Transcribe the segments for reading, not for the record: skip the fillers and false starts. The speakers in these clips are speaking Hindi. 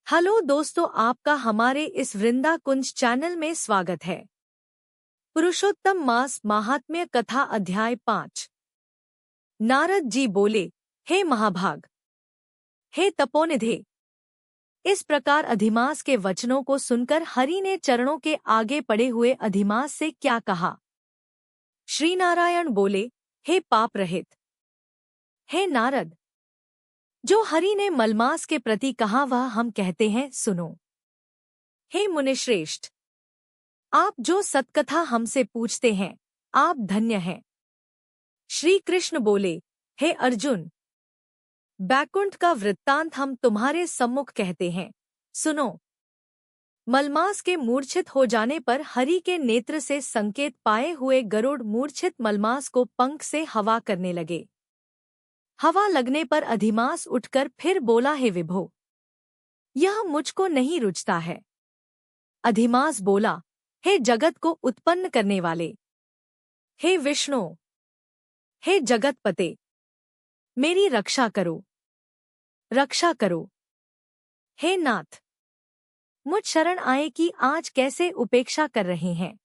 हेलो दोस्तों, आपका हमारे इस वृंदा कुंज चैनल में स्वागत है। पुरुषोत्तम मास महात्म्य कथा अध्याय 5। नारद जी बोले, हे महाभाग, हे तपोनिधे। इस प्रकार अधिमास के वचनों को सुनकर हरि ने चरणों के आगे पड़े हुए अधिमास से क्या कहा। श्री नारायण बोले, हे पाप रहित, हे नारद, जो हरि ने मलमास के प्रति कहा वह हम कहते हैं, सुनो। हे मुनिश्रेष्ठ, आप जो सत्कथा हमसे पूछते हैं, आप धन्य हैं। श्री कृष्ण बोले, हे अर्जुन, बैकुंठ का वृत्तांत हम तुम्हारे सम्मुख कहते हैं, सुनो। मलमास के मूर्छित हो जाने पर हरि के नेत्र से संकेत पाए हुए गरुड़ मूर्छित मलमास को पंख से हवा करने लगे। हवा लगने पर अधिमास उठकर फिर बोला, हे विभो, यह मुझको नहीं रुचता है। अधिमास बोला, हे जगत को उत्पन्न करने वाले, हे विष्णु, हे जगतपते, मेरी रक्षा करो, रक्षा करो। हे नाथ, मुझ शरण आए कि आज कैसे उपेक्षा कर रहे हैं।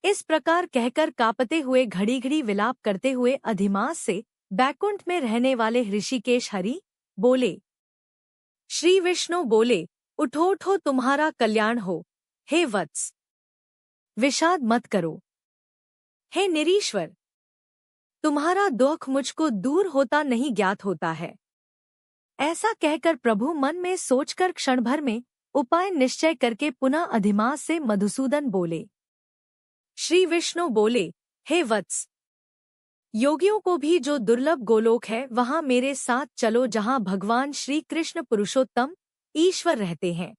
इस प्रकार कहकर कांपते हुए घड़ी घड़ी विलाप करते हुए अधिमास से बैकुंठ में रहने वाले ऋषिकेश हरि बोले। श्री विष्णु बोले, उठो उठो, तुम्हारा कल्याण हो। हे वत्स, विषाद मत करो। हे निरीश्वर, तुम्हारा दुख मुझको दूर होता नहीं ज्ञात होता है। ऐसा कहकर प्रभु मन में सोचकर क्षण भर में उपाय निश्चय करके पुनः अधिमास से मधुसूदन बोले। श्री विष्णु बोले, हे वत्स, योगियों को भी जो दुर्लभ गोलोक है वहां मेरे साथ चलो, जहां भगवान श्री कृष्ण पुरुषोत्तम ईश्वर रहते हैं।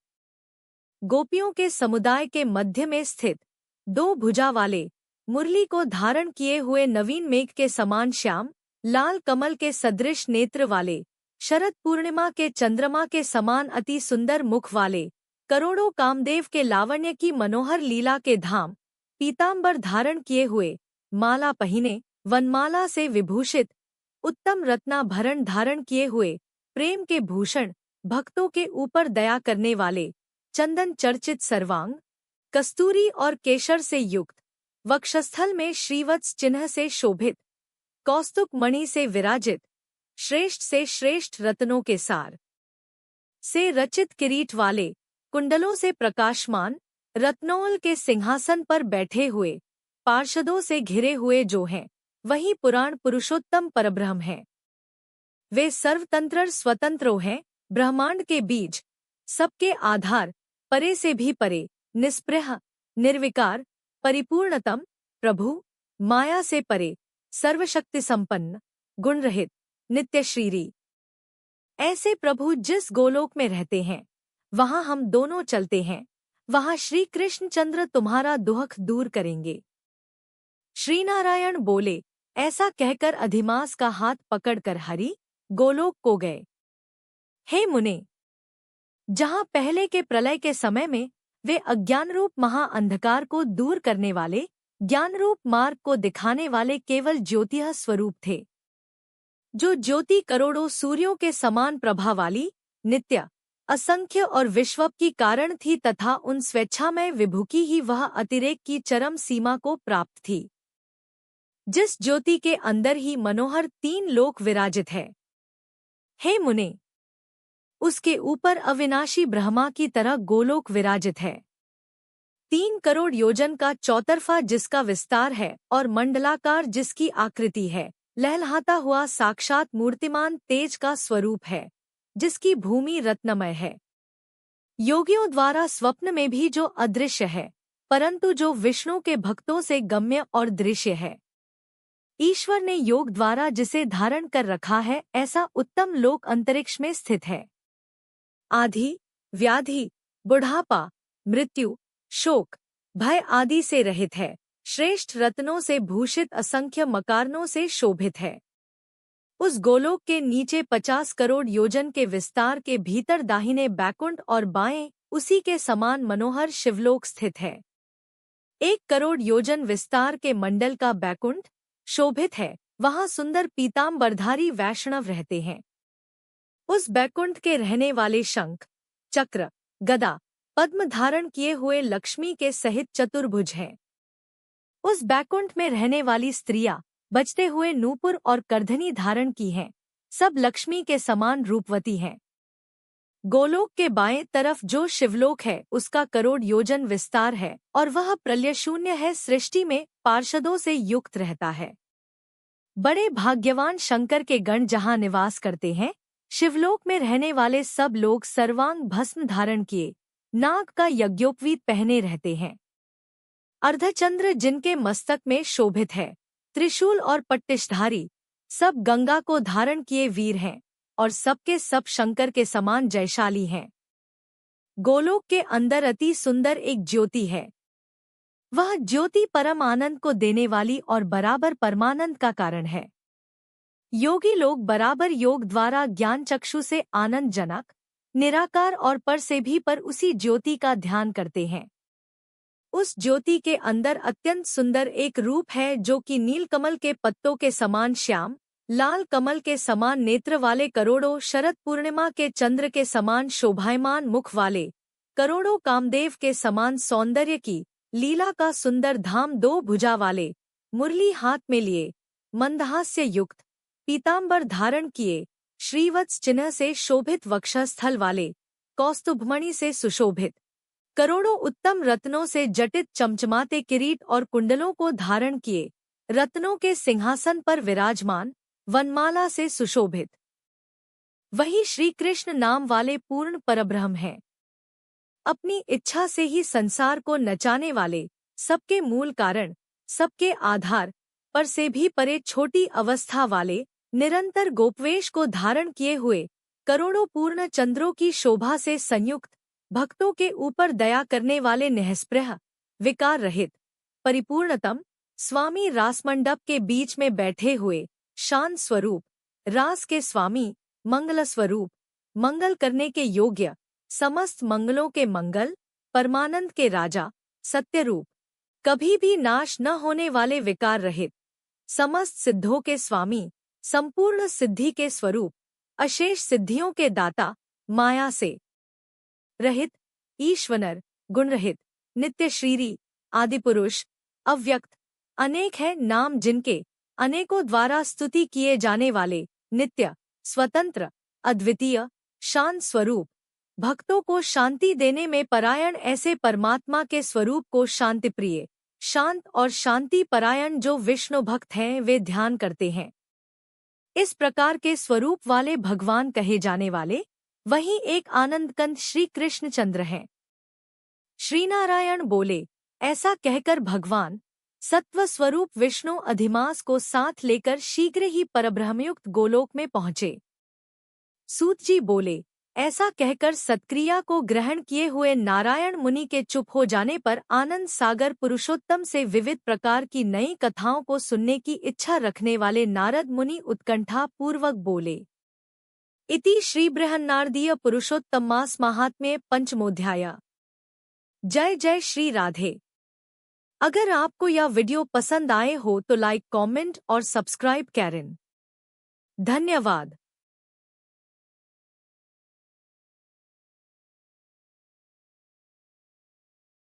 गोपियों के समुदाय के मध्य में स्थित दो भुजा वाले, मुरली को धारण किए हुए, नवीन मेघ के समान श्याम लाल कमल के सदृश नेत्र वाले, शरद पूर्णिमा के चंद्रमा के समान अति सुंदर मुख वाले, करोड़ों कामदेव के लावण्य की मनोहर लीला के धाम, पीतांबर धारण किए हुए, माला पहिने, वनमाला से विभूषित, उत्तम रत्नाभरण धारण किए हुए, प्रेम के भूषण, भक्तों के ऊपर दया करने वाले, चंदन चर्चित सर्वांग, कस्तूरी और केशर से युक्त, वक्षस्थल में श्रीवत्स चिन्ह से शोभित, कौस्तुक मणि से विराजित, श्रेष्ठ से श्रेष्ठ रत्नों के सार से रचित किरीट वाले, कुंडलों से प्रकाशमान, रत्नौल के सिंहासन पर बैठे हुए, पार्षदों से घिरे हुए जो हैं, वही पुराण पुरुषोत्तम परब्रह्म हैं। वे सर्वतंत्र स्वतंत्रो हैं, ब्रह्मांड के बीज, सबके आधार, परे से भी परे, निस्पृह, निर्विकार, परिपूर्णतम, प्रभु, माया से परे, सर्वशक्ति संपन्न, गुण रहित, नित्य श्रीरी। ऐसे प्रभु जिस गोलोक में रहते हैं वहां हम दोनों चलते हैं, वहां श्री कृष्णचंद्र तुम्हारा दुख दूर करेंगे। श्री नारायण बोले। ऐसा कहकर अधिमास का हाथ पकड़कर हरि गोलोक को गए। हे मुने, जहां पहले के प्रलय के समय में वे अज्ञानरूप महाअंधकार को दूर करने वाले, ज्ञानरूप मार्ग को दिखाने वाले केवल ज्योतिः स्वरूप थे, जो ज्योति करोड़ों सूर्यों के समान प्रभा वाली, नित्य, असंख्य और विश्वप की कारण थी तथा उन स्वेच्छामय विभु की ही वह अतिरेक की चरम सीमा को प्राप्त थी, जिस ज्योति के अंदर ही मनोहर तीन लोक विराजित है। हे मुने, उसके ऊपर अविनाशी ब्रह्मा की तरह गोलोक विराजित है। 3 करोड़ योजन का चौतरफा जिसका विस्तार है और मंडलाकार जिसकी आकृति है, लहलहाता हुआ साक्षात मूर्तिमान तेज का स्वरूप है, जिसकी भूमि रत्नमय है। योगियों द्वारा स्वप्न में भी जो अदृश्य है, परंतु जो विष्णु के भक्तों से गम्य और दृश्य है। ईश्वर ने योग द्वारा जिसे धारण कर रखा है, ऐसा उत्तम लोक अंतरिक्ष में स्थित है। आधि, व्याधि, बुढ़ापा, मृत्यु, शोक, भय आदि से रहित है, श्रेष्ठ रत्नों से भूषित, असंख्य मकारणों से शोभित है। उस गोलोक के नीचे 50 करोड़ योजन के विस्तार के भीतर दाहिने बैकुंठ और बाएं उसी के समान मनोहर शिवलोक स्थित है। 1 करोड़ योजन विस्तार के मंडल का बैकुंठ शोभित है, वहां सुंदर पीतांबरधारी वैष्णव रहते हैं। उस बैकुंठ के रहने वाले शंख, चक्र, गदा, पद्म धारण किए हुए लक्ष्मी के सहित चतुर्भुज हैं। उस बैकुंठ में रहने वाली स्त्रियां बजते हुए नूपुर और करधनी धारण की हैं, सब लक्ष्मी के समान रूपवती हैं। गोलोक के बाएं तरफ जो शिवलोक है उसका करोड़ योजन विस्तार है और वह प्रलयशून्य है, सृष्टि में पार्षदों से युक्त रहता है। बड़े भाग्यवान शंकर के गण जहाँ निवास करते हैं, शिवलोक में रहने वाले सब लोग सर्वांग भस्म धारण किए, नाग का यज्ञोपवीत पहने रहते हैं। अर्धचंद्र जिनके मस्तक में शोभित है, त्रिशूल और पट्टिशधारी, सब गंगा को धारण किए वीर हैं और सबके सब शंकर के समान जयशाली हैं। गोलोक के अंदर अति सुंदर एक ज्योति है। वह ज्योति परम आनंद को देने वाली और बराबर परमानंद का कारण है। योगी लोग बराबर योग द्वारा ज्ञान चक्षु से आनंद जनक, निराकार और पर से भी पर उसी ज्योति का ध्यान करते हैं। उस ज्योति के अंदर अत्यंत सुंदर एक रूप है जो कि नीलकमल के पत्तों के समान श्याम, लाल कमल के समान नेत्र वाले, करोड़ों शरद पूर्णिमा के चंद्र के समान शोभायमान मुख वाले, करोड़ों कामदेव के समान सौंदर्य की लीला का सुंदर धाम, दो भुजा वाले, मुरली हाथ में लिए, मंदहास्य युक्त, पीतांबर धारण किए, श्रीवत्स चिन्ह से शोभित वक्षस्थल वाले, कौस्तुभमणि से सुशोभित, करोड़ों उत्तम रत्नों से जटित चमचमाते किरीट और कुंडलों को धारण किए, रत्नों के सिंहासन पर विराजमान, वनमाला से सुशोभित, वही श्री कृष्ण नाम वाले पूर्ण परब्रह्म हैं। अपनी इच्छा से ही संसार को नचाने वाले, सबके मूल कारण, सबके आधार, पर से भी परे छोटी अवस्था वाले, निरंतर गोपवेश को धारण किए हुए, करोड़ों पूर्ण चंद्रों की शोभा से संयुक्त, भक्तों के ऊपर दया करने वाले, निःस्पृह, विकार रहित, परिपूर्णतम स्वामी रासमंडप के बीच में बैठे हुए, शांत स्वरूप, रास के स्वामी, मंगल स्वरूप, मंगल करने के योग्य, समस्त मंगलों के मंगल, परमानंद के राजा, सत्यरूप, कभी भी नाश न होने वाले, विकार रहित, समस्त सिद्धों के स्वामी, संपूर्ण सिद्धि के स्वरूप, अशेष सिद्धियों के दाता, माया से रहित, ईश्वर, गुणरहित, नित्य श्रीरी, आदिपुरुष, अव्यक्त, अनेक है नाम जिनके, अनेकों द्वारा स्तुति किए जाने वाले, नित्य, स्वतंत्र, अद्वितीय, शांत स्वरूप, भक्तों को शांति देने में परायण, ऐसे परमात्मा के स्वरूप को शांतिप्रिय, शांत और शांति परायण जो विष्णु भक्त हैं वे ध्यान करते हैं। इस प्रकार के स्वरूप वाले भगवान कहे जाने वाले वही एक आनंदकंद श्री कृष्णचंद्र हैं। श्रीनारायण बोले, ऐसा कहकर भगवान सत्व स्वरूप विष्णु अधिमास को साथ लेकर शीघ्र ही परब्रह्मयुक्त गोलोक में पहुंचे। सूत जी बोले, ऐसा कहकर सत्क्रिया को ग्रहण किए हुए नारायण मुनि के चुप हो जाने पर आनंद सागर पुरुषोत्तम से विविध प्रकार की नई कथाओं को सुनने की इच्छा रखने वाले नारद मुनि उत्कंठा पूर्वक बोले। इति श्री बृहन्नारदीय पुरुषोत्तमास महात्म्य पंचमोध्याय। जय जय श्री राधे। अगर आपको यह वीडियो पसंद आए हो तो लाइक, कमेंट और सब्सक्राइब करें। धन्यवाद।